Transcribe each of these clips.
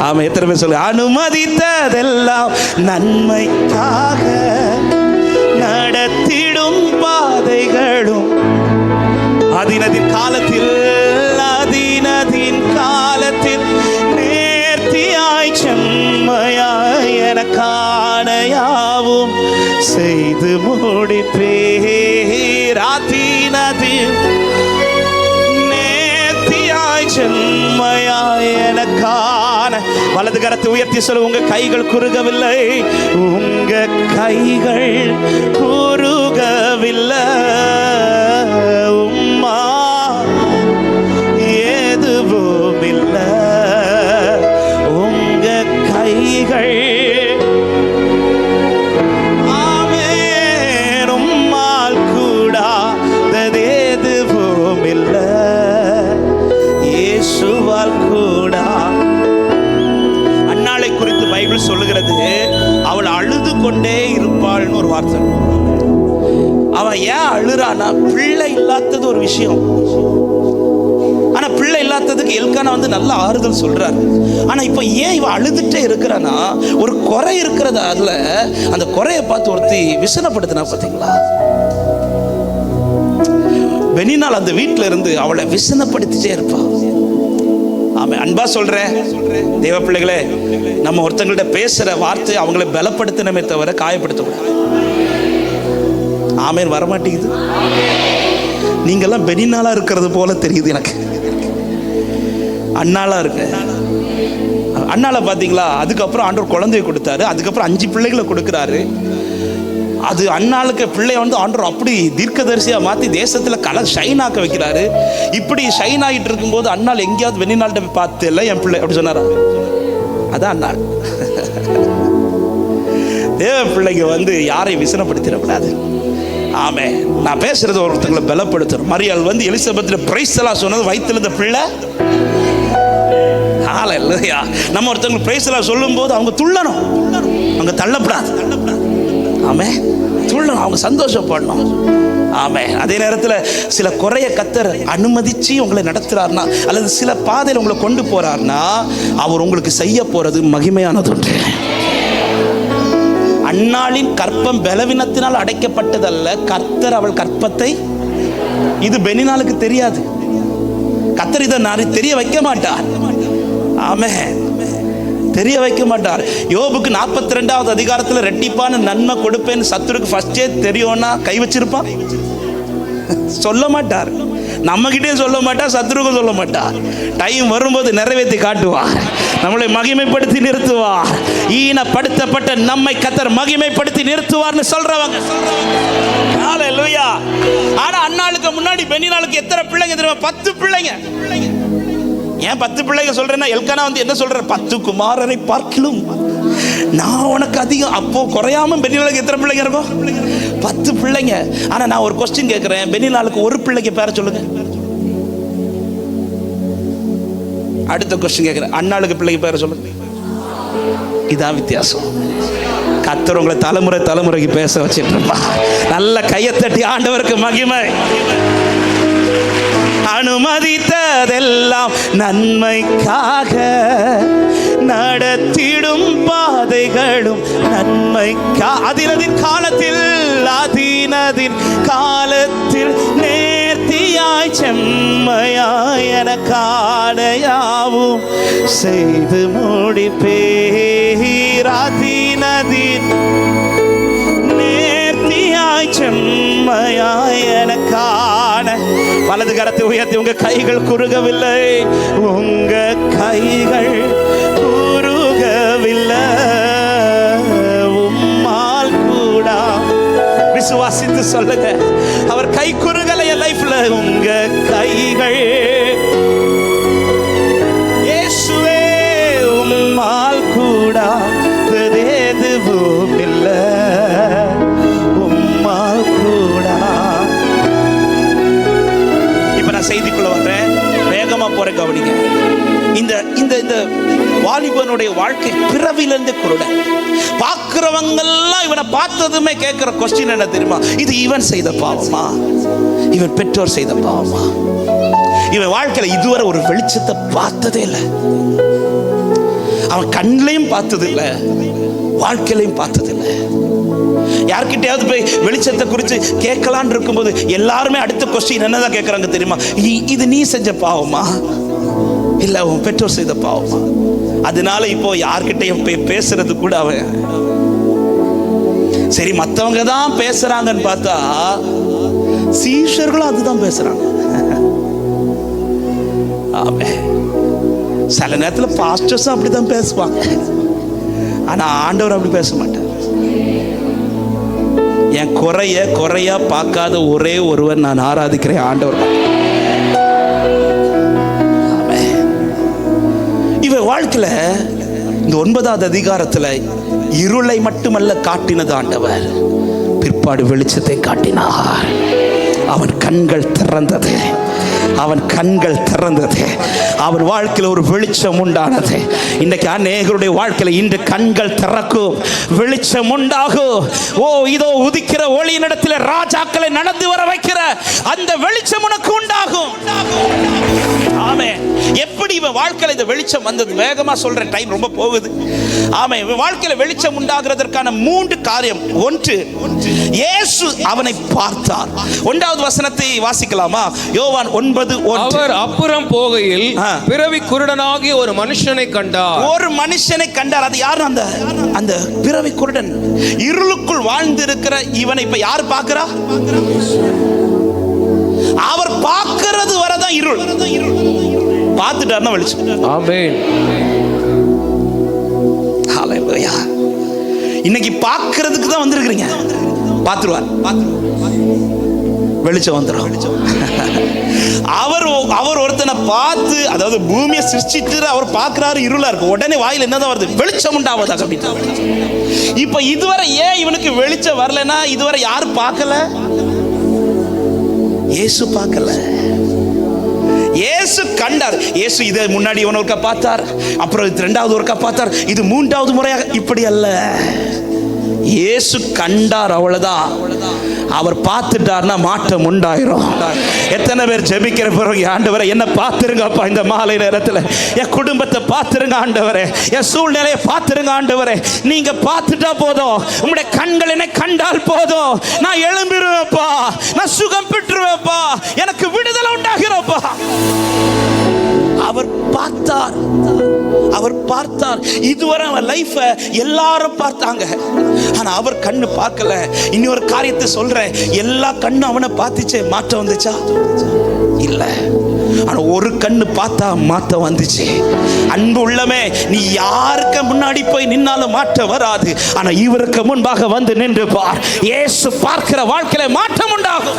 ஆமா, எத்தனை பேர் சொல்லு, அனுமதித்ததெல்லாம் நன்மைக்காக, நடத்திடும் பாதைகளும் அதினதின் காலத்தில் நேர்த்தியாய் செம்மையாய் எனக்கான யாவும் செய்து முடிப்பேர். அதினதின் நேர்த்தியாய் செம்மையாய் எனக்கான. வலது கரத்தை உயர்த்தி சொல்ல, உங்க கைகள் குறுகவில்லை, உங்க கைகள் குறுகவில்லை, உம்மா எதுவும் இல்லை, உங்க கைகள் ஆமென், உம்மால் கூடாதது எதுவும் இல்லை, இயேசுவால் கூடா. அன்னாளை குறித்து பைபிள் சொல்லுகிறது, அவள் அழுது கொண்டே இருப்பாள்னு ஒரு வார்த்தை. அவன் ஏன் அழுறானா, பிள்ளை இல்லாதது ஒரு விஷயம். ஆனா பிள்ளை இல்லாததுக்கு எல்கானா நல்ல ஆறுதல் சொல்றாரு. ஆனா இப்ப ஏன் இவன் அழுதுட்டே இருக்கிறானா, ஒரு குறை இருக்கிறது. அதுல அந்த குறையை பார்த்து ஒருத்தி விசனப்படுத்தினா பாத்தீங்களா. பெனினாள் அந்த வீட்டுல இருந்து அவளை விசனப்படுத்திட்டே இருப்பா. ஆமா, அன்பா சொல்றேன் தேவ பிள்ளைகளே, நம்ம ஒருத்தங்கள்ட்ட பேசுற வார்த்தை அவங்களை பலப்படுத்தணுமே தவிர காயப்படுத்தக்கூடாது. ஆமேன், வரமாட்டேங்குது. நீங்கெல்லாம் பெனினாளா இருக்கிறது போல தெரியுது எனக்கு. அண்ணாளா இருக்கு. அண்ணால பாத்தீங்களா, அதுக்கப்புறம் ஆண்டவர் குழந்தையை கொடுத்தாரு, அதுக்கப்புறம் 5 பிள்ளைகளை கொடுக்கிறாரு. அது அண்ணாளுக்கு பிள்ளை ஆண்டவர் அப்படி தீர்க்கதரிசியா மாத்தி தேசத்துல கலர் ஷைன் ஆக்க வைக்கிறாரு. இப்படி ஷைன் ஆகிட்டு இருக்கும்போது அண்ணாள் எங்கேயாவது பெனினாள்கிட்ட போய் பார்த்து இல்லை என் பிள்ளை அப்படி சொன்னாரா? அதான் அண்ணாள். தேவ பிள்ளைங்க யாரை விசனப்படுத்திடக்கூடாது. ஆமே, நான் பேசுறது ஒருத்தங்களை பலப்படுத்துறோம். மரியாள் எலிசபெத் பிரைஸ் எல்லாம் சொன்னது வயிற்றுல இருந்த பிள்ளை. நம்ம ஒருத்தவங்களுக்கு பிரைஸ் எல்லாம் சொல்லும் போது அவங்க துள்ளணும், அவங்க தள்ளப்படாது. ஆமே, துள்ளணும், அவங்க சந்தோஷப்படணும். ஆமே, அதே நேரத்தில் சில குறைய கர்த்தர் அனுமதிச்சு உங்களை நடத்துறாருன்னா, அல்லது சில பாதையில் உங்களை கொண்டு போறாருன்னா, அவர் உங்களுக்கு செய்ய போறது மகிமையானது ஒன்று. அன்னாளின் கற்பம் பலவீனத்தினால் அடைக்கப்பட்டதல்ல, கர்த்தர் அவள் கற்பத்தை. இது பெனினாளுக்கு தெரியாது. கர்த்தர் இதை தெரிய வைக்க மாட்டார். ஆமென், தெரிய வைக்க மாட்டார். யோபுக்கு 42வது அதிகாரத்தில் ரெட்டிப்பான நன்மை கொடுப்பேன்னு சத்துருக்கு ஃபர்ஸ்டே தெரியும்னா கை வச்சிருப்பான்? சொல்ல மாட்டார். நம்மகிட்டே சொல்ல மாட்டார், சத்துருக்கும் சொல்ல மாட்டார். டைம் வரும்போது நிறைவேற்றி காட்டுவார், நம்மளை மகிமைப்படுத்தி நிறுத்துவார். ஈனப்படுத்தப்பட்ட நம்மை கர்த்தர் மகிமைப்படுத்தி நிறுத்துவார்னு சொல்றவங்க. ஹல்லேலூயா. ஆனா அன்னாளுக்கு முன்னாடி பெனினாளுக்கு எத்தனை பிள்ளைங்க தெரியுமா? 10 பிள்ளைங்க. ஏன் 10 பிள்ளைங்க சொல்றேன்னா, எல்கானா என்ன சொல்ற, 10 குமாரரை பார்க்கிலும் நான் உனக்கு அதிகம். அப்போ குறையாம பெனினாளுக்கு எத்தனை பிள்ளைங்க இருக்கும்? 10 பிள்ளைங்க. ஆனா நான் ஒரு கொஸ்டின் கேட்கிறேன், பெனினாளுக்கு ஒரு பிள்ளைக்கு பேர சொல்லுங்க. அடுத்த கொஸ்டின் கேட்கிறேன், அன்னாளுக்கு பிள்ளைக்கு பேர சொல்லுங்க. இதான் வித்தியாசம். கர்த்தர் உங்களை தலைமுறை தலைமுறைக்கு பேச வச்சிட்டு இருப்பா. நல்ல கையத்தட்டி ஆண்டவருக்கு மகிமை. அனுமதித்ததெல்லாம் நன்மைக்காக, நடத்திடும் பாதைகளும் நன்மைக்காக. அதினதின் காலத்தில் நேர்த்தியாய் செம்மையாய் எனக்கான யாவும் செய்து முடிப்பேர். அதினதின் நேர்த்தியாய் செம்மையாய் எனக்கான. வலது கரத்தை உயர்த்தி, உங்க கைகள் குறுகவில்லை, உங்க கைகள் குறுகவில்லை, உம்மால் கூடா. விசுவாசித்து சொல்லுங்க, அவர் கை குறுகலை என் லைஃப்ல. உங்க கைகள் இயேசுவே உம்மால் கூடா எதுவும் இல்லை, உம்மால் கூடா. இப்ப நான் செய்திக்குள்ள வர்றேன், வேகமா போறேன், கவனிங்க. இந்த இந்த இந்த வாலிபனுடைய வாழ்க்கை பிறவிலிருந்து குருடன். பார்க்கிறவங்கெல்லாம் இவனை பார்த்ததுமே கேட்கிற கொஸ்டின் என்ன தெரியுமா? இது இவன் செய்த பாவமா, இவன் பெற்றோர் செய்த பாவமா? இவன் வாழ்க்கையில இதுவரை ஒரு வெளிச்சத்தை பார்த்ததே இல்லை. அவன் கண்ணிலையும் பார்த்ததில்லை, வாழ்க்கையிலையும் பார்த்ததில்லை. யார்கிட்டயாவது போய் வெளிச்சத்தை குறித்து கேட்கலான் இருக்கும்போது எல்லாருமே அடுத்த கொஸ்டின் என்னதான் கேட்கறாங்க தெரியுமா? இது நீ செஞ்ச பாவமா இல்ல உன் பெற்றோர் செய்த பாவமா? அதனால இப்போ யார்கிட்டையும் போய் பேசுறது கூட அவன் சரி, மற்றவங்க தான் பேசுறாங்கன்னு பார்த்தா சீஷர்களும் அதுதான் பேசுறாங்க. ஆமென். சில நேரத்தில் பாஸ்டர்ஸும் அப்படிதான் பேசுவாங்க, ஆனா ஆண்டவர் அப்படி பேச மாட்டார். என் குறையா பார்க்காத ஒரே ஒருவர் நான் ஆராதிக்கிறேன், ஆண்டவர். இவ வாழ்க்கையில இந்த 9வது அதிகாரத்துல இருளை மட்டுமல்ல காட்டினது ஆண்டவர், பிற்பாடு வெளிச்சத்தை காட்டினார். அவன் கண்கள் திறந்தது, அவன் கண்கள் திறந்தது, அவன் வாழ்க்கையில் ஒரு வெளிச்சம் உண்டானது. இன்றைக்கு அநேகருடைய வாழ்க்கையில் இன்று கண்கள் திறக்கும், வெளிச்சம் உண்டாகும். ஓ, இதோ உதிக்கிற ஒளியினிடத்தில் ராஜாக்களை நடந்து வர வைக்கிற அந்த வெளிச்சம் உனக்கு உண்டாகும். ஆமென். எப்படி இவன் வாழ்க்கையில இந்த வெளிச்சம் வந்தது? வேகமா சொல்ற, டைம் ரொம்ப போகுது. ஆமென். இவன் வாழ்க்கையில வெளிச்சம் உண்டாகிறதற்கான 3 காரியம். ஒன்று, இயேசு அவனை பார்த்தார். 1வது வசனத்தை வாசிக்கலாமா? யோவான் 9:1. அவர் அப்புறம் போகையில் பிறவி குருடனாகிய ஒரு மனுஷனை கண்டார். ஒரு மனுஷனை கண்டார். அது யார்? அந்த பிறவி குருடன், இருளுக்குள் வாழ்ந்திருக்கிற இவனை இப்ப யார் பார்க்கிறா? அவர் பார்க்கிறது வரதான் இருள், பார்த்துட்டாருன்னா வெளிச்சம். ஆமென். ஹல்லேலூயா. இன்னைக்கு பார்க்கிறதுக்கு தான் வந்திருக்கிறீங்க, பார்த்துருவார், வெளிச்சம் வந்துடும். அவர் ஒருத்தனை பார்த்து, அதாவது பூமியை சிருஷ்டித்து அவர் பார்க்கிறாரு, இருளா இருக்கு, உடனே வாயில் என்னதான் வருது? வெளிச்சம் உண்டாவதாக. இப்ப இதுவரை ஏன் இவனுக்கு வெளிச்சம் வரலன்னா, இதுவரை யாரு பார்க்கல? இயேசு பார்க்கல. இயேசு கண்டார். இயேசு இதை முன்னாடி இவன் ஒருக்கா பார்த்தார், அப்புறம் 2வது ஒருக்கா பார்த்தார், இது 3வது முறையாக. இப்படி அல்ல, இயேசு கண்டார், அவ்வளவுதான். அவர் பார்த்துட்டார்னா மாற்றம் உண்டாயிரும். எத்தனை பேர் ஜெபிக்கிற பிறகு, ஆண்டவரே என்ன பார்த்துருங்கப்பா, இந்த மாலை நேரத்தில் என் குடும்பத்தை பார்த்துருங்க ஆண்டவரே, என் சூழ்நிலையை பார்த்துருங்க ஆண்டவரே. நீங்க பார்த்துட்டா போதும், உங்களுடைய கண்கள் என்னை கண்டால் போதும், நான் எழும்பிடுவேப்பா, நான் சுகம் பெற்றுவேப்பா, எனக்கு விடுதலை உண்டாகிறப்பா. அவர் பார்த்தார், அவர் பார்த்தார். இதுவரை அவன் லைஃப எல்லாரும் பார்த்தாங்க, ஆனா அவர் கண்ணு பார்க்கல. இன்னொரு காரியத்தை சொல்றேன், எல்லா கண்ணும் அவனை பார்த்துச்சே, மாற்றம் வந்துச்சா? இல்ல. ஆனா ஒரு கண்ணு பார்த்தா மாற்றம் வந்துச்சு. அன்பு உள்ளமே, நீ யாருக்கு முன்னாடி போய் நின்னாலும் மாற்றம் வராது, ஆனா இவருக்கு முன்பாக வந்து நின்று பார். இயேசு பார்க்கிற வாழ்க்கையில மாற்றம் உண்டாகும்.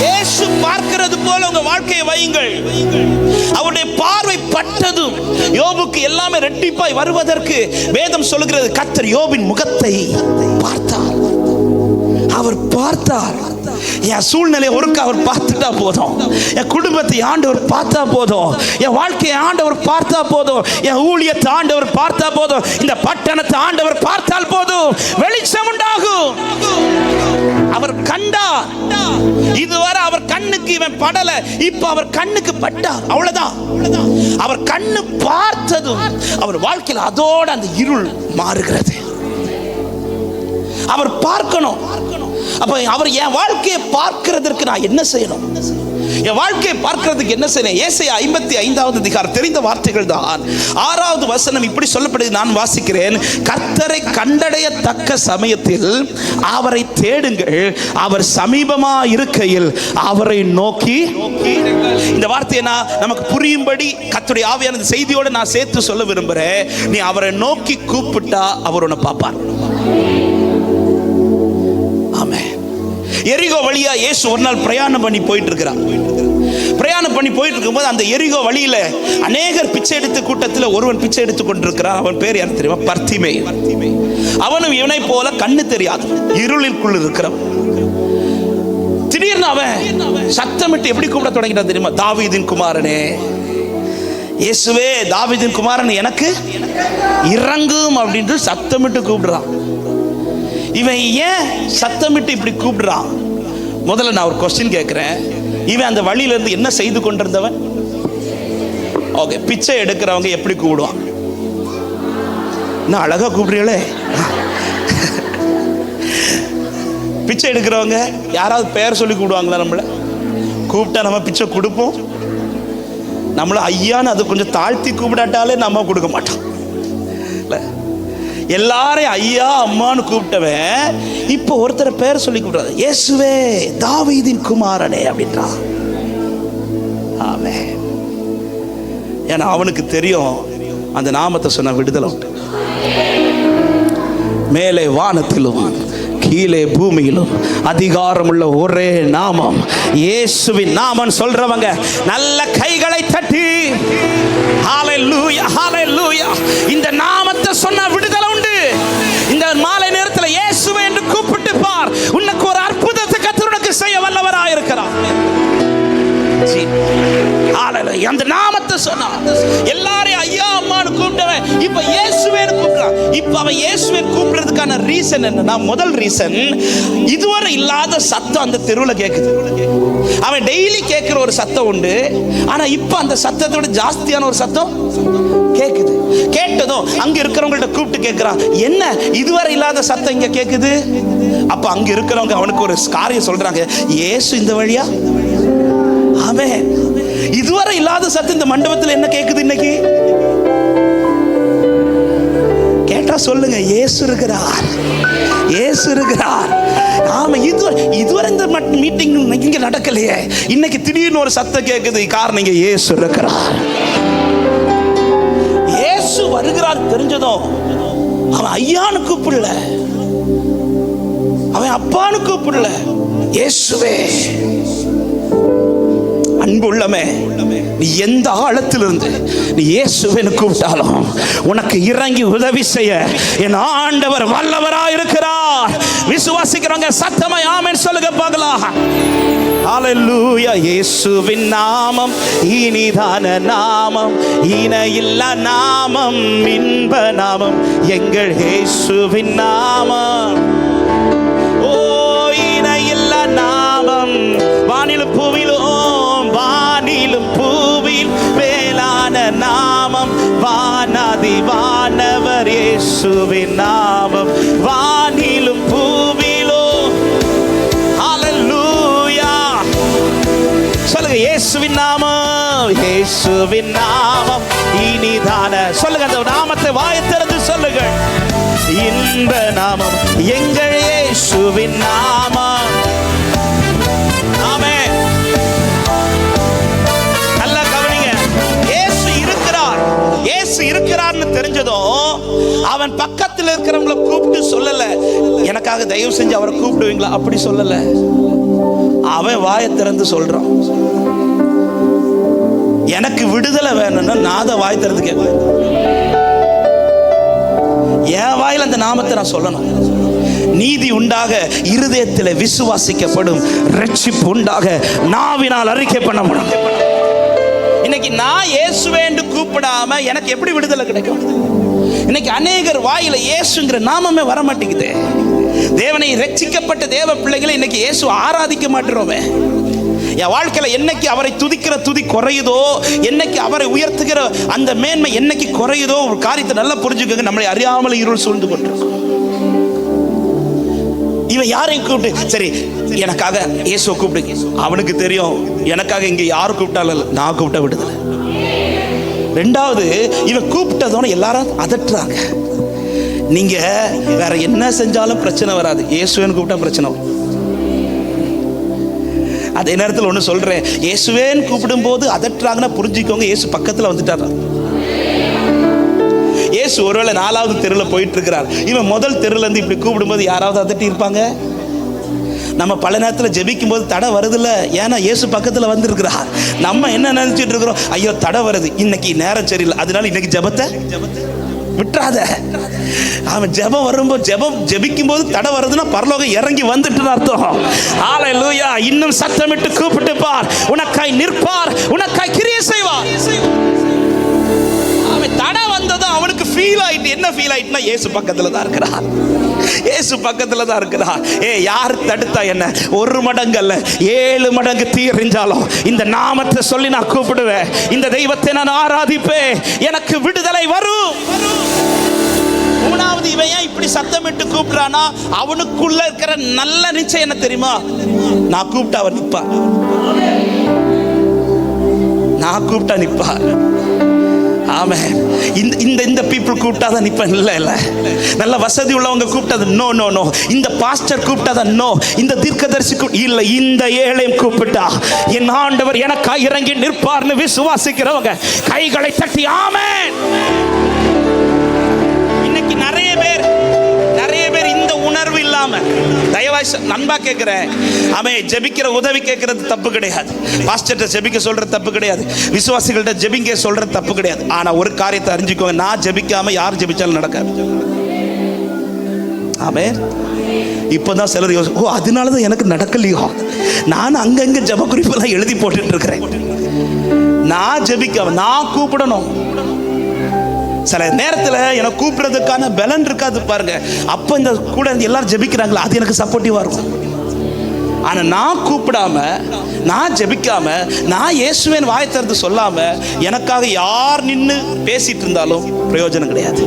இயேசு பார்க்கிறது போல உங்க வாழ்க்கையை வையுங்கள். அவருடைய பார்வை பட்டதும் யோபுக்கு எல்லாமே ரெட்டிப்பாய் வருவதற்கு வேதம் சொல்லுகிறது, கர்த்தர் யோபின் முகத்தை பார்த்தார். அவர் பார்த்தார். என் சூழ்நிலை ஒருக்க அவர் பார்த்துட்டா போதும், என் குடும்பத்தை ஆண்டவர் பார்த்தா போதும், என் வாழ்க்கையை ஆண்டவர் பார்த்தா போதும், என் ஊழியத்தை ஆண்டவர் பார்த்தா போதும், இந்த பட்டணத்தை ஆண்டவர் பார்த்தால் போதும், வெளிச்சம் உண்டாகும். அவர் கண்டார். இதுவரை அவர் கண்ணுக்கு இவன் படல, இப்ப அவர் கண்ணுக்கு பட்டார், அவ்வளவுதான். அவர் கண்ணு பார்த்ததும் அவர் வாழ்க்கையில் அதோட அந்த இருள் மாறுகிறது. அவர் பார்க்கணும். அப்ப அவர் என் வாழ்க்கையை பார்க்கிறதற்கு நான் என்ன செய்யணும்? என் வாழ்க்கையை பார்க்கிறதுக்கு என்ன செய்யணும்? ஏசாயா 55வது அதிகாரம், தெரிந்த வார்த்தைகள் தான். 6வது வசனம் இப்படி சொல்லப்படுது, நான் வாசிக்கிறேன். கர்த்தரை கண்டடையத்தக்க சமயத்தில் அவரை தேடுங்கள், அவர் சமீபமா இருக்கையில் அவரை நோக்கி. இந்த வார்த்தையை நான் நமக்கு புரியும்படி கர்த்தருடைய ஆவியான செய்தியோட நான் சேர்த்து சொல்ல விரும்புறேன். நீ அவரை நோக்கி கூப்பிட்டா அவர் உன்னை பார்ப்பார். எரிகோ வழியா இயேசு ஒரு நாள் பிரயாணம் பண்ணி போயிட்டு இருக்கிறார். பிரயாணம் பண்ணி போயிட்டு இருக்கும்போது அந்த எரிகோ வழியில அநேகர் பிச்சை எடுத்து கூட்டத்தில் ஒருவன் பிச்சை எடுத்து கொண்டிருக்கிறான். அவன் பேர் யாரு தெரியுமா? பர்த்திமேயு. அவனும் இவனை போல கண்ணு தெரியாது, இருளிற்குள் இருக்கிறவன். திடீர்னு அவன் சத்தமிட்டு எப்படி கூப்பிட தொடங்கிட்டான் தெரியுமா? தாவீதின் குமாரனே, இயேசுவே தாவீதின் குமாரன் எனக்கு இறங்கும் அப்படின்ட்டு சத்தமிட்டு கூப்பிடுறான். இவன் ஏன் சத்தமிட்டு இப்படி கூப்பிடுறான்? முதல்ல நான் ஒரு கொஸ்டின் கேட்கிறேன். இவன் அந்த வழியில இருந்து என்ன செய்து கொண்டிருந்தவன்? ஓகே, பிச்சை எடுக்கிறவங்க எப்படி கூப்பிடுவான்? இன்னும் அழகா கூப்பிடுறீங்களே. பிச்சை எடுக்கிறவங்க யாராவது பெயர் சொல்லி கூப்பிடுவாங்களா? நம்மளை கூப்பிட்டா நம்ம பிச்சை கொடுப்போம். நம்மள ஐயான்னு அது கொஞ்சம் தாழ்த்தி கூப்பிடாட்டாலே நம்ம கொடுக்க மாட்டோம். எல்லாரையும் ஐயா அம்மான்னு கூப்பிட்டவன் இப்போ ஒருத்தரை பேர் சொல்லி கூப்பிடுறாரு, இயேசுவே தாவீதின் குமாரனே அப்படின்றான். ஆமென். ஏன்னா அவனுக்கு தெரியும் அந்த நாமத்தை சொன்ன விடுதலை உண்டு. மேலே வானத்திலும் கீழே பூமியிலும் அதிகாரம் உள்ள ஒரே நாமம் இயேசுவின் நாமம். சொல்றவங்க நல்ல கைகளை தட்டி ஹல்லேலூயா ஹல்லேலூயா. இந்த நாமத்தை சொன்ன விடுதலை உண்டு. இந்த மாலை நேரத்தில் இயேசுவே என்று கூப்பிட்டு பார். உனக்கு ஒரு அற்புதத்தை கர்த்தர் உனக்கு செய்ய வல்லவராய் இருக்கிறார். அந்த நாமத்தை சொன்னா எல்லாரையும் ஐயா அம்மான்னு கூப்பிட்டவன் இப்ப இயேசுவேன்னு கூப்பிடுறான். இப்ப அவன் இயேசுவே கூப்பிடுறதுக்கான ரீசன் என்னன்னா, முதல் ரீசன் இதுவரை இல்லாத சத்தம் அந்த தெருவில் கேட்குது. அவன் டெய்லி கேட்கிற ஒரு சத்தம் உண்டு, ஆனா இப்ப அந்த சத்தத்தை விட ஜாஸ்தியான ஒரு சத்தம் கேட்குது. கேட்டதும் அங்க இருக்கிறவங்கள்ட்ட கூப்பிட்டு கேட்கிறான், என்ன இதுவரை இல்லாத சத்தம் இங்க கேட்குது? அப்ப அங்க இருக்கிறவங்க அவனுக்கு ஒரு காரியம் சொல்றாங்க, இயேசு இந்த வழியா. ஆமென். இதுவரை இல்லாத சத்தம் இந்த மண்டபத்தில் என்ன கேட்குது இன்னைக்கு? கேட்டா சொல்லுங்க, இயேசு இருக்கிறார், இயேசு இருக்கிறார். ஆமா, இதுவரை இந்த மீட்டிங் இங்க நடக்கலையே, இன்னைக்கு திடீர்னு ஒரு சத்தம் கேட்குது. காரணம் இங்க இயேசு இருக்கிறார். இயேசு வருகிறார் தெரிஞ்சதும் அவன் ஐயான்னு கூப்பிடல, அவன் அப்பான்னு கூப்பிடல, இயேசுவே. அன்புள்ளமே, நீ எந்த ஆழத்திலிருந்து நீ இயேசுவேன்னு கூப்பிட்டாலும் உனக்கு இறங்கி உதவி செய்ய என் ஆண்டவர் வல்லவராய் இருக்கிறார். விசுவாசிக்கிறவங்க சத்தமாய் ஆமென் சொல்லுங்க பார்க்கலாம். ஹல்லேலூயா. இயேசுவின் நாமம் இனிதான நாமம், இணையில்லா நாமம், இன்ப நாமம் எங்கள் இயேசுவின் நாமம். ஓ இணையில்லா நாமம், வானிலும் பூவிலும், வானிலும் பூவில் மேலான நாமம், வானாதி வானவர் இயேசுவின் நாமம், வானிலும் பூவிலும். ஹல்லேலூயா. சொல்லுங்க, இயேசுவின் நாமம், இயேசுவின் நாமம் இனிதான. சொல்லுங்க, அந்த நாமத்தை வாயை திறந்து சொல்லுங்க. இன்ப நாமம் எங்கள் இயேசுவின் நாமம். ஆமென். நல்லா கவனிங்க. இயேசு இருக்கிறார், இயேசு இருக்கிறார்னு தெரிஞ்சதும் அவன் பக்கத்தில் இருக்கிறவங்களை கூப்பிட்டு சொல்லல, எனக்காக தயவு செஞ்சு அவரை கூப்பிடுவீங்களா அப்படி சொல்லல. அவன் வாயை திறந்து சொல்றான், எனக்கு விடுதலை வேணும்னா நான் தான் வாய் திறந்து கேட்பேன். என் வாயில் அந்த நாமத்தை நான் சொல்லணும். நீதி உண்டாக இருதயத்தில் விசுவாசிக்கப்படும், ரட்சிப்பு உண்டாக நாவினால் அறிக்கை பண்ணப்படும். இன்னைக்கு நான் இயேசுவே என்று கூப்பிடாம எனக்கு எப்படி விடுதலை கிடைக்கும்? இன்னைக்கு அநேகர் வாயில இயேசுங்கிற நாமமே வர மாட்டேங்குது. தேவனை ரட்சிக்கப்பட்ட தேவ பிள்ளைகளை இன்னைக்கு இயேசு ஆராதிக்க மாட்டேறோமே. என் வாழ்க்கையில என்னைக்கு அவரை துதிக்கிற துதி குறையுதோ, என்னைக்கு அவரை உயர்த்துகிற அந்த மேன்மை என்னைக்கு குறையுதோ, ஒரு காரியத்தை நல்லா புரிஞ்சுக்கோங்க, நம்மளை அறியாமல் இருள் சூழ்ந்து கொண்டிருக்கும். இவன் யாரையும் கூப்பிட்டு, சரி எனக்காக இயேசுவை கூப்பிடுங்க, அவனுக்கு தெரியும் எனக்காக இங்க யார் கூப்பிட்டாலும் நான் கூப்பிட்ட விடுதலை. ரெண்டாவது, இவன் கூப்பிட்டதோட எல்லாரும் அதட்டுறாங்க. நீங்க வேற என்ன செஞ்சாலும் பிரச்சனை வராது, இயேசுவேன்னு கூப்பிட்டா பிரச்சனை வரும். அதே நேரத்தில் ஒன்று சொல்றேன், இயேசுவேன்னு கூப்பிடும் போது அதட்டுறாங்கன்னா புரிஞ்சுக்கோங்க, இயேசு பக்கத்தில் வந்துட்டார். இயேசு ஒருவேளை 4வது தெருவில் போயிட்டு இருக்கிறார். இவன் முதல் தெருல இருந்து இப்படி கூப்பிடும்போது யாராவது அதட்டி இருப்பாங்க? நம்ம பல நேரத்தில் ஜெபிக்கும் போது தடை வருதுல்ல, ஏன்னா இயேசு பக்கத்தில் வந்திருக்கிறார். நம்ம என்ன நினைச்சிட்டு இருக்கிறோம், ஐயோ தடை வருது, இன்னைக்கு நேரம் சரியில்லை, அதனால இன்னைக்கு ஜெபத்தை விட்டுறாத. அவன் ஜெபம் வரும்போது, ஜெபிக்கும் போது தடை வருதுன்னா பரலோகம் இறங்கி வந்துட்டு அர்த்தம். ஹல்லேலூயா. இன்னும் சத்தமிட்டு கூப்பிட்டு பார், உனக்காய் நிற்பார், உனக்காய் கிரியை செய்வார். அவன் தடை வந்ததும் அவனுக்கு ஃபீல் ஆயிட்டு, என்ன ஃபீல் ஆயிட்டுனா இயேசு பக்கத்துல தான் இருக்கிறார், இயேசு பக்கத்துல தான் இருக்கிறார். யார் தடுத்தா என்ன? 1 மடங்கு அல்ல 7 மடங்கு தீ எறிஞ்சாலும் இந்த நாமத்தை சொல்லி நான் கூப்பிடுவேன், இந்த தெய்வத்தை நான் ஆராதிப்பேன், எனக்கு விடுதலை வரும். அப்படி சத்தமிட்டு கூப்பிடுறானா அவனுக்குள்ள இருக்கிற நல்ல நிச்சயம் என்ன தெரியுமா? நான் கூப்பிட்டா அவன் நிப்பா, நான் கூப்பிட்டா நிப்பா. ஆமென். இந்த பீப்புள் கூப்பிட்டாதான் நிப்பேன். இல்ல நல்ல வசதி உள்ளவங்க கூப்பிட்டது நோ நோ நோ. இந்த பாஸ்டர் கூப்பிட்டாதான் நோ. இந்த தீர்க்கதரிசி இல்ல, இந்த ஏழையும் கூப்பிட்டா என் ஆண்டவர் எனக்கா இறங்கி நிற்பார்னு விசுவாசிக்கிறவங்க கைகளை தட்டி ஆமென். இன்னைக்கு நிறைய பேர் இந்த உணர்வு இல்லாம, தயவாய் நண்பா கேட்கிறேன், அவன் ஜெபிக்கிற உதவி கேட்கறது தப்பு கிடையாது, பாஸ்டர்ட்ட ஜெபிக்க சொல்றது தப்பு கிடையாது, விசுவாசிகள்கிட்ட ஜெபிக்க சொல்றது தப்பு கிடையாது. ஆனா ஒரு காரியத்தை அறிஞ்சுக்கோங்க, நான் ஜெபிக்காம யார் ஜெபிச்சாலும் நடக்காது. ஆமென். இப்பதான் சிலர் யோசி, ஓ அதனாலதான் எனக்கு நடக்கலையோ, நான் அங்கங்க ஜெப குறிப்பெல்லாம் எழுதி போட்டுட்டு இருக்கிறேன். நான் ஜெபிக்காம, நான் கூப்பிடணும். சில நேரத்தில் எனக்கு கூப்பிடுறதுக்கான பலன் இருக்காது பாருங்க. அப்போ இந்த கூட எல்லாரும் ஜெபிக்கிறாங்களா, அது எனக்கு சப்போர்ட்டிவா இருக்கும். ஆனா நான் கூப்பிடாம, நான் ஜெபிக்காம, நான் இயேசுவின் வாய் திறந்து சொல்லாம எனக்காக யார் நின்று பேசிட்டு இருந்தாலும் பிரயோஜனம் கிடையாது.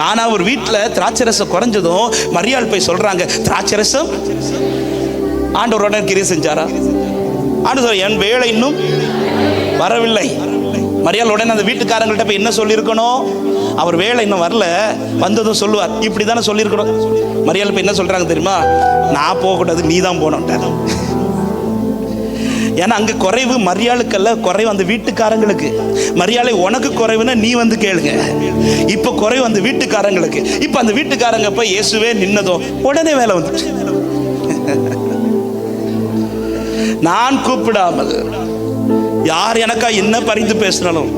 கானா ஒரு வீட்டில் திராட்சரசம் குறைஞ்சதும் மரியாள் போய் சொல்றாங்க, திராட்சரசம் ஆண்டவரோட கிரியை செஞ்சாரா? ஆண்டவர் என் வேலை இன்னும் வரவில்லை. மரியாள் உடனே அந்த வீட்டுக்காரங்கள்ட்ட போய் என்ன சொல்லியிருக்கணும்? அவர் வேலை இன்னும் வரல, வந்ததும் சொல்லுவார். இப்படி தானே சொல்லியிருக்கணும். மரியாள் போய் என்ன சொல்றாங்க தெரியுமா? நான் போகக்கூடாது, நீ தான் போனோன்ட்டார். ஏன்னா அங்க குறைவு மரியாளுக்கல்ல, குறைவு அந்த வீட்டுக்காரங்களுக்கு. மரியாதை உனக்கு குறைவுன்னா நீ வந்து கேளுங்க. இப்ப குறைவு அந்த வீட்டுக்காரங்களுக்கு. இப்ப அந்த வீட்டுக்காரங்க போய் இயேசுவே நின்னதும் உடனே வேலை வந்துச்சு. நான் கூப்பிடாமல் யார் எனக்கா என்ன பரிந்து பேசினாலும்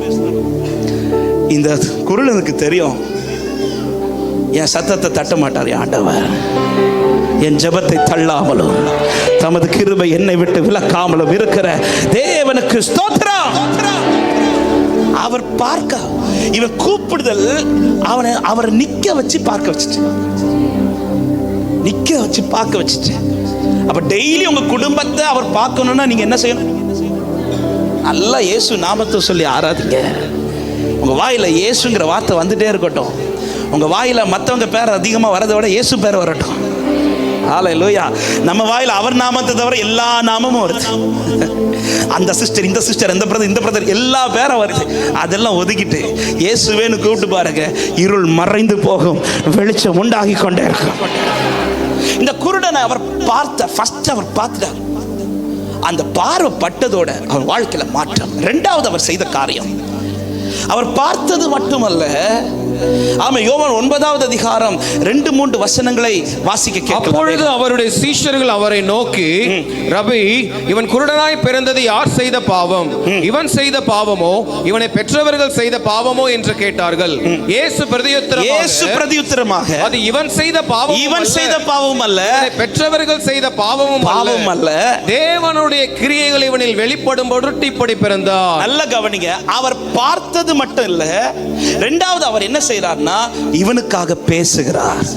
இந்த குரல் எனக்கு தெரியும், என் சத்தத்தை தட்ட மாட்டார் ஆண்டவர். என் ஜெபத்தை தள்ளாமலும் தமது கிருபை என்னை விட்டு விலக்காமலும் இருக்கிற தேவனுக்கு ஸ்தோத்திரம். அவர் பார்க்க, இவன் கூப்பிடுதல் அவரை நிக்க வச்சு பார்க்க வச்சுட்டு, நிக்க வச்சு பார்க்க வச்சுட்டு. அப்ப டெய்லி உங்க குடும்பத்தை அவர் பார்க்கணும்னா நீங்க என்ன செய்யணும்? நல்லா இயேசு நாமத்தை சொல்லி ஆராதிங்க. உங்க வாயில இயேசுங்கிற வார்த்தை வந்துட்டே இருக்கட்டும். உங்க வாயில மற்றவங்க பேர் அதிகமா வரதை விட இயேசு பேர் வரட்டும். ஹல்லேலூயா. நம்ம வாயில அவர் நாமத்தை தவிர எல்லா நாமமும் வருது. அந்த சிஸ்டர், இந்த சிஸ்டர், இந்த பிரதர், இந்த பிரதர், எல்லா பேரும் வருது. அதெல்லாம் ஒதுக்கிட்டு இயேசுவேன்னு கூப்பிட்டு பாருங்க, இருள் மறைந்து போகும், வெளிச்சம் உண்டாகி கொண்டே இருக்கும். இந்த குருடனை அவர் ஃபர்ஸ்ட் அவர் பார்த்தார். அந்த பார்வை பட்டதோட அவர் வாழ்க்கையில மாற்றம். இரண்டாவது அவர் செய்த காரியம், அவர் பார்த்தது மட்டுமல்ல, ஆமா, யோவான் 9வது அதிகாரம் 2-3 வசனங்களை வாசிக்க கேட்கலாம். அப்பொழுது அவருடைய சீஷர்கள் அவரை நோக்கி, ரபி, இவன் குருடனாய் பிறந்தது யார் செய்த பாவம்? இவன் செய்த பாவமோ இவனை பெற்றவர்கள் செய்த பாவமோ என்று கேட்டார்கள். இயேசு பிரதியுத்தரமாக, அது இவன் செய்த பாவம் அல்ல, பெற்றவர்கள் செய்த பாவமும் அல்ல, தேவனுடைய கிரியைகள் இவனில் வெளிப்படும் பொருட்டு இப்படி பிறந்தார். நல்ல கவனிங்க. அவர் பார்த்தது மட்டும் இல்ல, இரண்டாவது அவர் என்ன செய்றார்னா இவனுக்காக பேசுகிறார்.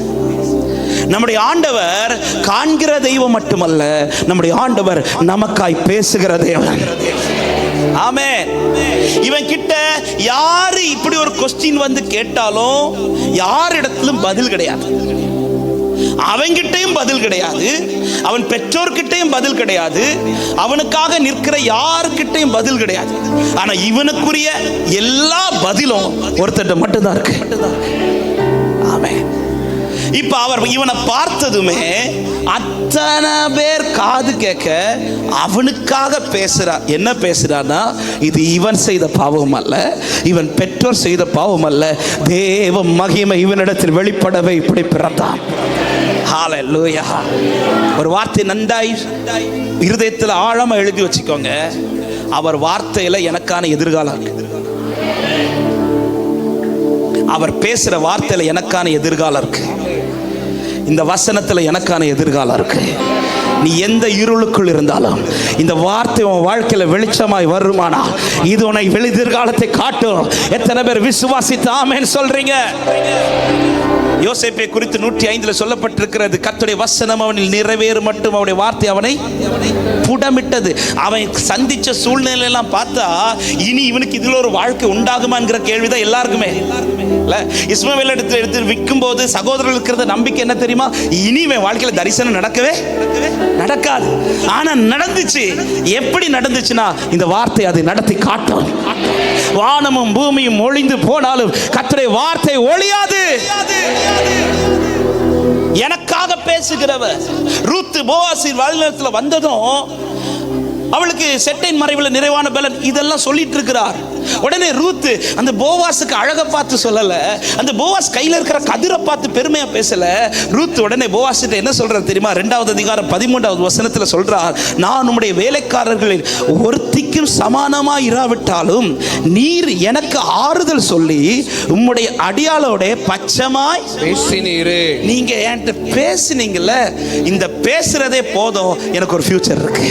நம்முடைய ஆண்டவர் காண்கிற தெய்வம் மட்டுமல்ல, நம்முடைய ஆண்டவர் நமக்காய் பேசுகிற தெய்வம். ஆமென். இவன் கிட்ட யாரு இப்படி ஒரு கொஸ்டின் வந்து கேட்டாலும் யாரிடத்திலும் பதில் கிடையாது. அவன்கிட்டையும் பதில் கிடையாது, அவன் பெற்றோர்கிட்டையும் பதில் கிடையாது, அவனுக்காக நிற்கிற யாருக்கிட்டையும் பதில் கிடையாது. ஆனா இவனுக்குரிய எல்லா பதிலும் ஒருத்தட்ட மட்டும்தான் இருக்கு. ஆமென். இப்ப அவர் இவனை பார்த்ததுமே அத்தனை பேர் காது கேட்க அவனுக்காக பேசுறார். என்ன பேசுறான்னா, இது இவன் செய்த பாவம் அல்ல, இவன் பெற்றோர் செய்த பாவம் அல்ல, தேவ மகிமை இவனிடத்தில் வெளிப்படவே இப்படி பிறந்தான். ஹல்லேலூயா. ஒரு வார்த்தை நன்றாய் இருதயத்தில் ஆழமா எழுதி வச்சுக்கோங்க. அவர் வார்த்தையில எனக்கான எதிர்காலம் இருக்கு. அவர் பேசுற வார்த்தையில எனக்கான எதிர்காலம் இருக்கு. இந்த வசனத்துல எனக்கான எதிர்காலம் இருக்கு. நீ எந்த இருளுக்குள் இருந்தாலும் இந்த வார்த்தை உன் வாழ்க்கையில வெளிச்சமாய் வருமானா இது உன்னை எதிர்காலத்தை காட்டும். எத்தனை பேர் விசுவாசித்து ஆமென் சொல்றீங்க? யோசேப்பை குறித்து 105 சொல்லப்பட்டிருக்கிறது, கர்த்தருடைய வசனம் அவனில் நிறைவேறும் மட்டும் அவருடைய வார்த்தை அவனை புடமிட்டது. அவன் சந்திச்ச சூழ்நிலை எல்லாம் பார்த்தா இனி இவனுக்கு இதுல ஒரு வாழ்க்கை உண்டாகுமாங்கிற கேள்விதான் எல்லாருக்குமே. இஸ்மவேல் எடுத்து விற்கும் போது சகோதரர்கள் இருக்கிற நம்பிக்கை என்ன தெரியுமா? இனி இவன் வாழ்க்கையில தரிசனம் நடக்கவே நடக்காது. ஆனா நடந்துச்சு. எப்படி நடந்துச்சுன்னா, இந்த வார்த்தை அதை நடத்தி காட்டும். வானமும் பூமியும் ஒளிந்து போனாலும் கர்த்தருடைய வார்த்தை ஒளியாது. எனக்காக பேசுகிறவர். ரூத் போவாசின் வாழ்நிலத்தில் வந்ததும் அவளுக்கு செட்டையின் மறைவில் நிறைவான பலன் இதெல்லாம் சொல்லிட்டு இருக்கிறார். உடனே ரூத் அந்த போவாஸுக்கு அழகை பார்த்து சொல்லல, அந்த போவாஸ் கையில் இருக்கிற கதிரை பார்த்து பெருமையா பேசல. ரூத் உடனே போவாஸ் என்ன சொல்றாரு தெரியுமா? 2வது அதிகாரம் 13வது வசனத்தில் சொல்றார், நான் உம்முடைய வேலைக்காரர்களில் ஒருத்திக்கும் சமானமா இராவிட்டாலும் நீர் எனக்கு ஆறுதல் சொல்லி உம்முடைய அடியாளோட பச்சமாய் பேசினீரே. நீங்க என்கிட்ட பேசினீங்கல்ல, இந்த பேசுறதே போதும், எனக்கு ஒரு ஃபியூச்சர் இருக்கு.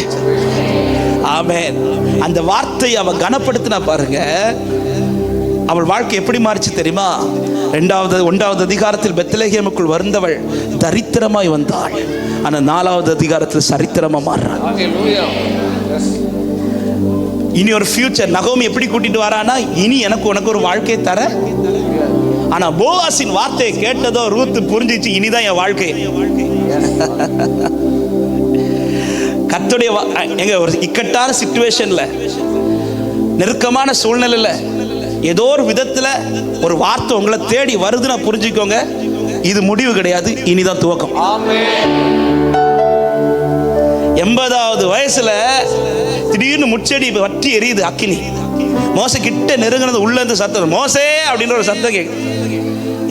ஆமென். அந்த வார்த்தையை அவ கனப்படுத்தினா பாருங்க, அவள் வாழ்க்கை எப்படி மாறிச்சு தெரியுமா? 1வது அதிகாரத்தில் பெத்லகேமுக்குள் வந்தவள் தரித்திரமாய் வந்தாள். ஆனா 4வது அதிகாரத்தில் சரித்திரமா மாறுறாள். இனி ஒரு ஃபியூச்சர். நகோமி எப்படி கூட்டிட்டு வரானா, இனி உனக்கு ஒரு வாழ்க்கை தர. ஆனா போவாசின் வார்த்தையை கேட்டதோ ரூத் புரிஞ்சிச்சு, இனிதான் என் வாழ்க்கை. கர்த்தருடைய எங்க ஒரு இக்கட்டான சிச்சுவேஷன்ல, நெருக்கமான சூழ்நிலையில ஏதோ ஒரு விதத்துல ஒரு வார்த்தை உங்களை தேடி வருதுன்னா புரிஞ்சுக்கோங்க, இது முடிவு கிடையாது, இனிதான் துவக்கம். 80வது வயசுல திடீர்னு முச்செடி வற்றி எரியுது, அக்கினி. மோசே கிட்ட நெருங்கினது உள்ள இருந்து சத்தம், மோசே அப்படின்னு ஒரு சத்தம் கேட்குது.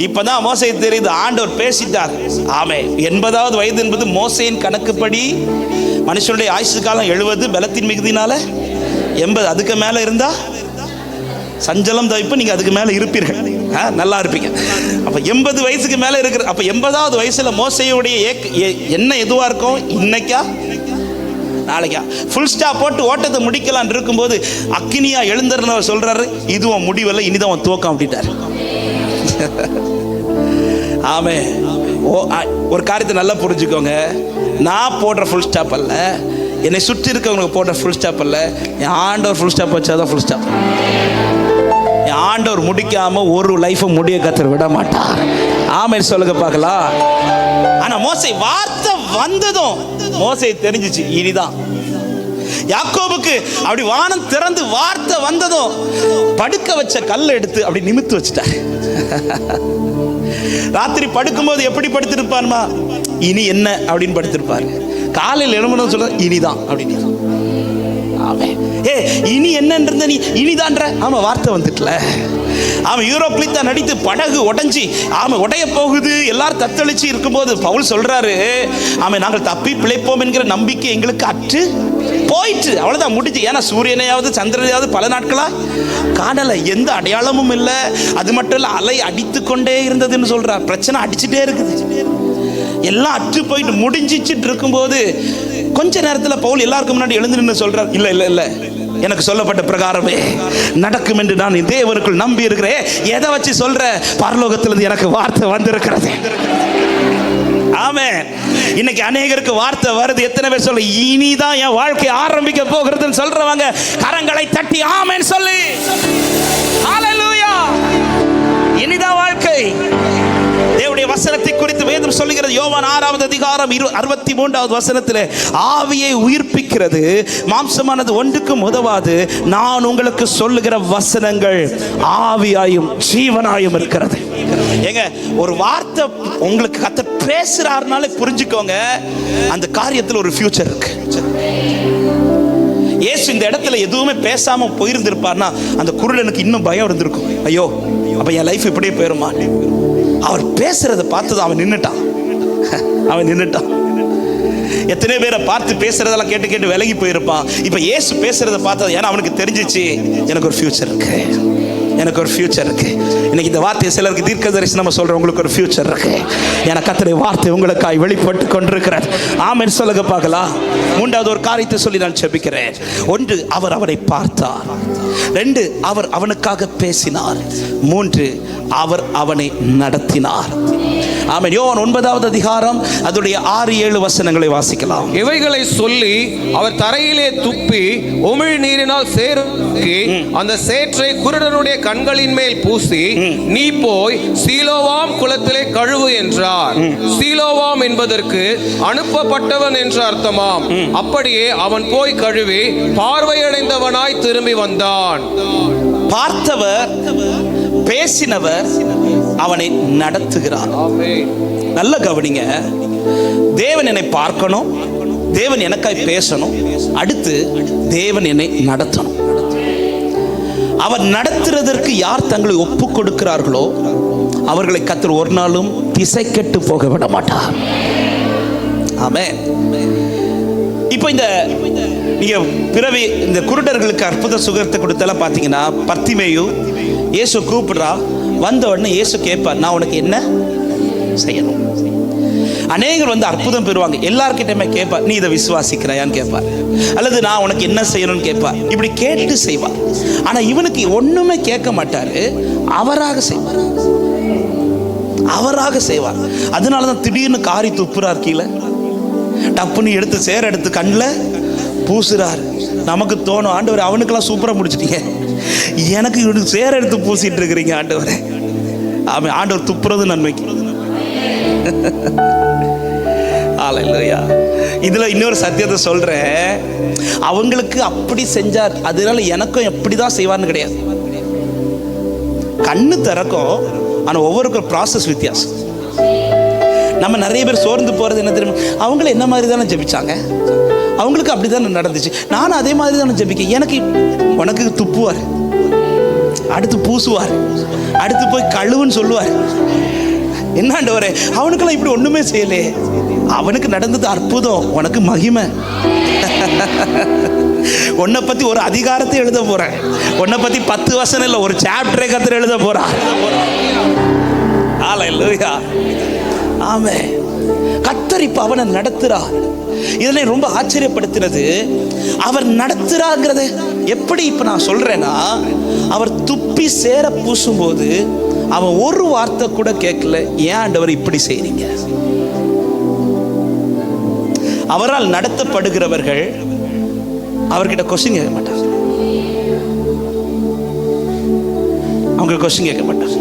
இப்பதான் மோசே தெரியுது, ஆண்டவர் பேசிட்டார். ஆமே. 80வது வயது என்பது மோசேயின் கணக்குப்படி மனுஷனுடைய ஆயுசு காலம் 70, பலத்தின் மிகுதினால 80. அதுக்கு மேல இருந்தா சஞ்சலம் தவிப்பு, நீங்க அதுக்கு மேல இருப்பீர்கள், நல்லா இருப்பீங்க. அப்ப 80 வயசுக்கு மேல இருக்கிற, அப்ப 80வது வயசுல மோசேயுடைய என்ன எதுவா இருக்கும்? இன்னைக்கா நாளைக்கா? ஃபுல் ஸ்டாப் போட்டு ஓட்டத்தை முடிக்கலாம் இருக்கும்போது அக்கினியா எழுந்தருன்னு சொல்றாரு, இதுவும் முடிவல்ல, இனிதான் துவக்கம் அப்படின்ட்டார். ஆமே. ஒரு காரியத்தை நல்லா புரிஞ்சுக்கோங்க, நான் போடுற ஃபுல் ஸ்டாப் அல்ல, என்னை சுற்றி இருக்கவங்களுக்கு போடுற ஃபுல் ஸ்டாப் அல்ல, என் ஆண்டவர் ஃபுல் ஸ்டாப் வச்சாதான் ஃபுல் ஸ்டாப். என் ஆண்டவர் முடிக்காம ஒரு லைஃபை முடிய கத்தர் விட மாட்டார். ஆமென் சொல்லுங்க பார்க்கலாம். ஆனா மோசே வார்த்தை வந்ததும் மோசே தெரிஞ்சிச்சு, இனிதான். யாக்கோபுக்கு அப்படி வானம் திறந்து வார்த்தை வந்ததும் படுக்க வச்ச கல்லை எடுத்து அப்படி நிமித்து வச்சுட்டார். ராத்திரி படுக்கும்போது எப்படி படுத்திருப்பாருமா? இனி என்ன அப்படின்னு படுத்திருப்பாரு. காலையில் எழும்பணும் சொல்ல, இனிதான் அப்படின்னு. இனி என்னன்ற நீ இனிதான்ற. ஆமா, வார்த்தை வந்துட்டல. ஆமா, யூரோப்ல தான் நடித்து படகு உடைஞ்சி உடைய போகுது, எல்லாரும் தத்தளிச்சு இருக்கும்போது பவுல் சொல்றாரு, ஆமா நாங்கள் தப்பி பிழைப்போம் என்கிற நம்பிக்கை எங்களுக்கு அற்று போயிட்டு, அவ்வளவுதான், முடிஞ்சு. ஏன்னா சூரியனையாவது சந்திரனையாவது பல நாட்களா காணல, எந்த அடையாளமும் இல்லை. அது மட்டும் இல்ல, அலை அடித்து கொண்டே இருந்ததுன்னு சொல்றார். பிரச்சனை அடிச்சுட்டே இருக்குது, எல்லாம் அற்று போயிட்டு முடிஞ்சிச்சுட்டு இருக்கும்போது கொஞ்ச நேரத்தில் பவுல் எல்லாருக்கும் முன்னாடி எழுந்து நின்று சொல்றார், இல்ல இல்ல இல்ல, எனக்கு சொல்லப்பட்ட பிரகாரமே நடக்கும் என்று நான் தேவனுக்குள் நம்பி இருக்கிறேன். எதை வச்சு சொல்ற? பரலோகத்திலிருந்து எனக்கு வார்த்தை வந்திருக்கிறது. ஆமென். இன்னைக்கு அநேகருக்கு வார்த்தை வருது. எத்தனை பேர் சொல்ல, இனிதான் என் வாழ்க்கை ஆரம்பிக்க போகிறதுன்னு சொல்றவங்க கரங்களை தட்டி ஆமென் சொல்லு. ஹல்லேலூயா. இனிதான் வாழ்க்கை. தேவனுடைய வசனத்தை குறித்து வேதம் சொல்லுகிறது. யோவான் 6வது அதிகாரம் 63வது வசனத்தில், ஆவியை உயிர்ப்பிக்கிறது, மாம்சமானது ஒன்றுக்கும் உதவாது. நான் உங்களுக்கு சொல்லுகிற வசனங்கள் ஆவியாயும் ஜீவனாயும் இருக்கிறது. ஏங்க, ஒரு வார்த்தை உங்களுக்கு கர்த்தர் பேசுறாருனாலே புரிஞ்சுக்கோங்க, அந்த காரியத்தில் ஒரு ஃபியூச்சர் இருக்கு. இயேசு இந்த இடத்துல எதுவுமே பேசாம போயிருந்திருப்பார்னா அந்த குருடனுக்கு இன்னும் பயம் இருந்திருக்கும். ஐயோ, அப்ப என் லைஃப் இப்படியே போயிருமா? அவர் பேசுறதை பார்த்தது அவன் நின்னுட்டான். எத்தனை பேரை பார்த்து பேசுறதெல்லாம் கேட்டு கேட்டு விலகி போயிருப்பான். இப்ப இயேசு பேசுறதை பார்த்தது, ஏன்னா அவனுக்கு தெரிஞ்சிச்சு, எனக்கு ஒரு ஃபியூச்சர் இருக்கு, எனக்கு ஒரு ஃபியூச்சர் இருக்கு. இன்னைக்கு இந்த வார்த்தையை சிலருக்கு தீர்க்க தரிசனமா சொல்றேன், உங்களுக்கு ஒரு ஃபியூச்சர் இருக்கு. எனக்கு கர்த்தருடைய வார்த்தை உங்களுக்காய் வெளிப்பட்டு கொண்டிருக்கிறது. ஆமென் சொல்லுங்க பார்க்கலாம். 3வது ஒரு காரியத்தை சொல்லி நான் ஜெபிக்கிறேன். 1, அவர் அவனை பார்த்தார். 2, அவர் அவனுக்காக பேசினார். 3, அவர் அவனை நடத்தினார். ஆமென். யோவான் 9வது அதிகாரம் அதோடைய 6-7 வசனங்களை வாசிக்கலாம். இவைகளை சொல்லி அவர் தரையிலே துப்பி உமிழ் நீரினால் சேருக்கி அந்த சேற்றை குருடனுடைய கண்களின் மேல் பூசி நீ போய் சீலோவாம் குளத்திலே கழுவு என்றார். சீலோவாம் என்பதற்கு அனுப்பப்பட்டவன் என்று அர்த்தமாம். அப்படியே அவன் போய் கழுவி பார்வையடைந்தவனாய் திரும்பி வந்தான். பார்த்தவர், பேசினவர் அவனை நடத்துகிறார். நல்ல கவனிங்க. தேவன் என்னை பார்க்கணும், தேவன் எனக்காய் பேசணும், அடுத்து தேவன் என்னை நடத்தணும். அவர் நடத்துறதற்கு யார் தங்களை ஒப்பு கொடுக்கிறார்களோ அவர்களை கர்த்தர் ஒரு நாளும் திசை கெட்டு போக விட மாட்டார். ஆமென். இப்போ இந்த நீங்க பிறவி இந்த குருடர்களுக்கு அற்புத சுகத்தை கொடுத்தெல்லாம் பார்த்தீங்கன்னா, பர்த்திமேயு இயேசு கூப்பிடுறா, வந்த உடனே இயேசு கேட்பார், நான் உனக்கு என்ன செய்யணும். அநேகர் வந்து அற்புதம் பெறுவாங்க, எல்லார்கிட்டயுமே கேட்பார், நீ இதை விசுவாசிக்கிறாயான்னு கேட்பார், அல்லது நான் உனக்கு என்ன செய்யணும்னு கேட்பார். இப்படி கேட்டு செய்வார். ஆனா இவனுக்கு ஒண்ணுமே கேட்க மாட்டாரு, அவராக செய்வார், அவராக செய்வார். அதனாலதான் திடீர்னு காரி துப்புறார், கீழே டப்புன்னு எடுத்து சேர எடுத்து கண்ணில் பூசுறாரு. நமக்கு தோணும், ஆண்டவர் அவனுக்கெல்லாம் சூப்பரா முடிச்சிட்டீங்க, எனக்கு இவனுக்கு சேர எடுத்து பூசிட்டு இருக்கிறீங்க ஆண்டவரே. அவன் ஆண்டவர் துப்புறது நன்மைக்கு. ஹல்லேலூயா. இதுல இன்னொரு சத்தியத்தை சொல்றேன், அவங்களுக்கு அப்படி செஞ்சார், அதனால எனக்கும் எப்படிதான் செய்வார்னு கிடையாது. கண்ணு திறக்கும், ஆனா ஒவ்வொருக்கும் ப்ராசஸ் வித்தியாசம். நம்ம நிறைய பேர் சோர்ந்து போறது என்ன தெரியுமா, அவங்களும் என்ன மாதிரி தானே ஜெபிச்சாங்க, அவங்களுக்கு அப்படிதான் நடந்துச்சு, நானும் அதே மாதிரி தானே ஜெபிக்க. எனக்கு உனக்கு துப்புவார், அடுத்து பூசுவார், அடுத்து போய் கழுவுன்னு சொல்லுவார். என்னாண்டவரே, அவனுக்கெல்லாம் இப்படி ஒண்ணுமே செய்யலே, அவனுக்கு நடந்தது அற்புதம், உனக்கு மகிமை. உன்னை பத்தி ஒரு அதிகாரத்தை எழுத போறேன், உன்னை பத்தி 10 வசனம் இல்ல, ஒரு சாப்டரே கர்த்தர் எழுத போறார். ஹல்லேலூயா. ஆமென். கர்த்தர் இப்ப அவனை நடத்துறார். இதனை ரொம்ப ஆச்சரியப்படுத்தினது, அவர் நடத்துறாங்கிறது எப்படி இப்ப நான் சொல்றேன்னா, அவர் துப்பி சேர பூசும்போது அவன் ஒரு வார்த்தை கூட கேட்கல, ஏன் ஆண்டவர் இப்படி செய்றீங்க. அவரால் நடத்தப்படுகிறவர்கள் அவர்கிட்ட கொஸ்டின் கேட்க மாட்டார், அவங்க கொஸ்டின் கேட்க மாட்டார்.